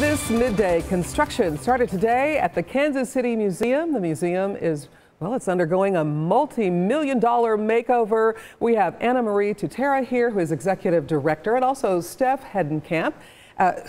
This midday construction started today at the Kansas City Museum. The museum is, well, it's undergoing a multi-million-dollar makeover. We have Anna Marie Tutera here, who is executive director, and also Steff Hedenkamp,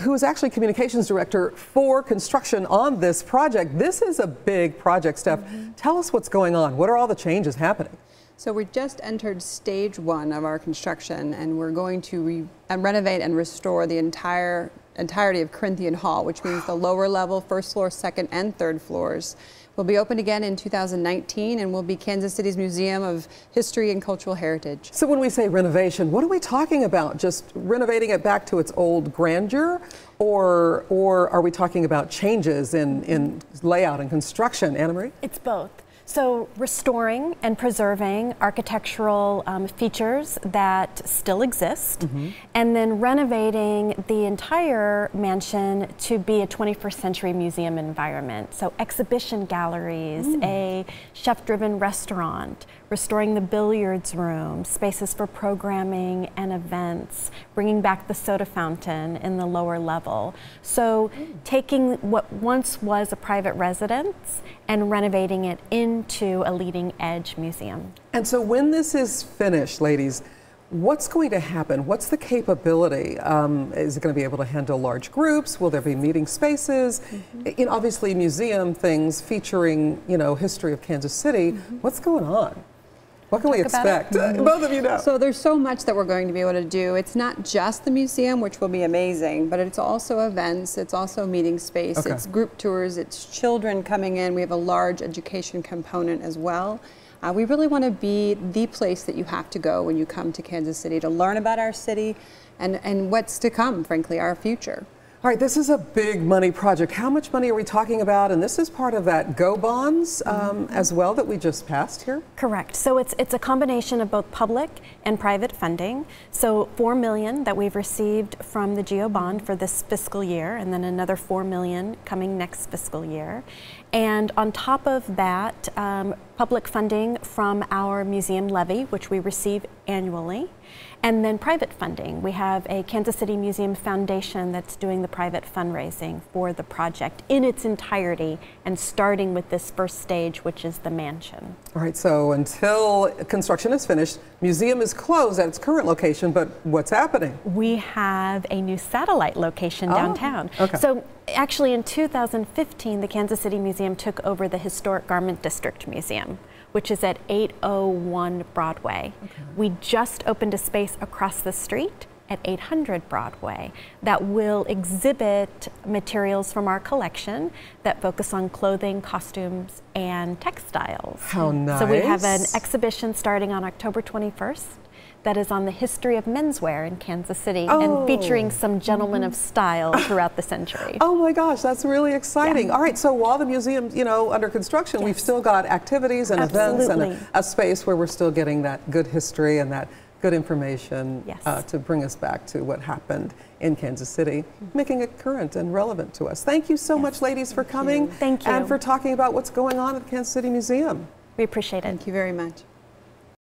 who is actually communications director for construction on this project. This is a big project, Steff. Tell us what's going on. What are all the changes happening? So we just entered stage 1 of our construction, and we're going to renovate and restore the entirety of Corinthian Hall, which means the lower level, first floor, second and third floors will be opened again in 2019 and will be Kansas City's Museum of History and Cultural Heritage. So when we say renovation, what are we talking about? Just renovating it back to its old grandeur, or are we talking about changes in layout and construction? Anna Marie? It's both. So restoring and preserving architectural features that still exist, and then renovating the entire mansion to be a 21st century museum environment. So exhibition galleries, a chef-driven restaurant, restoring the billiards room, spaces for programming and events, bringing back the soda fountain in the lower level. So taking what once was a private residence and renovating it into a leading edge museum. And so when this is finished, ladies, what's going to happen? What's the capability? Is it going to be able to handle large groups? Will there be meeting spaces? Obviously museum things featuring, history of Kansas City. What's going on? What can we expect? Both of you know. So there's so much that we're going to be able to do. It's not just the museum, which will be amazing, but it's also events, it's also meeting space, it's group tours, it's children coming in. We have a large education component as well. We really want to be the place that you have to go when you come to Kansas City to learn about our city and what's to come, frankly, our future. All right, this is a big money project. How much money are we talking about? And this is part of that GO bonds as well that we just passed here? Correct. So it's a combination of both public and private funding. So $4 million that we've received from the GO bond for this fiscal year, and then another $4 million coming next fiscal year. And on top of that, public funding from our museum levy, which we receive annually, and then private funding. We have a Kansas City Museum Foundation that's doing the private fundraising for the project in its entirety, and starting with this first stage, which is the mansion. All right, so until construction is finished, museum is closed at its current location, but what's happening? We have a new satellite location downtown. So actually in 2015, the Kansas City Museum took over the Historic Garment District Museum, which is at 801 Broadway. We just opened a space across the street at 800 Broadway that will exhibit materials from our collection that focus on clothing, costumes, and textiles. How nice. So we have an exhibition starting on October 21st that is on the history of menswear in Kansas City and featuring some gentlemen of style throughout the century. Oh my gosh, that's really exciting. All right, so while the museum's, under construction, we've still got activities and events and a space where we're still getting that good history and that good information to bring us back to what happened in Kansas City, making it current and relevant to us. Thank you so much, ladies, for coming. Thank you. And for talking about what's going on at the Kansas City Museum. We appreciate it. Thank you very much.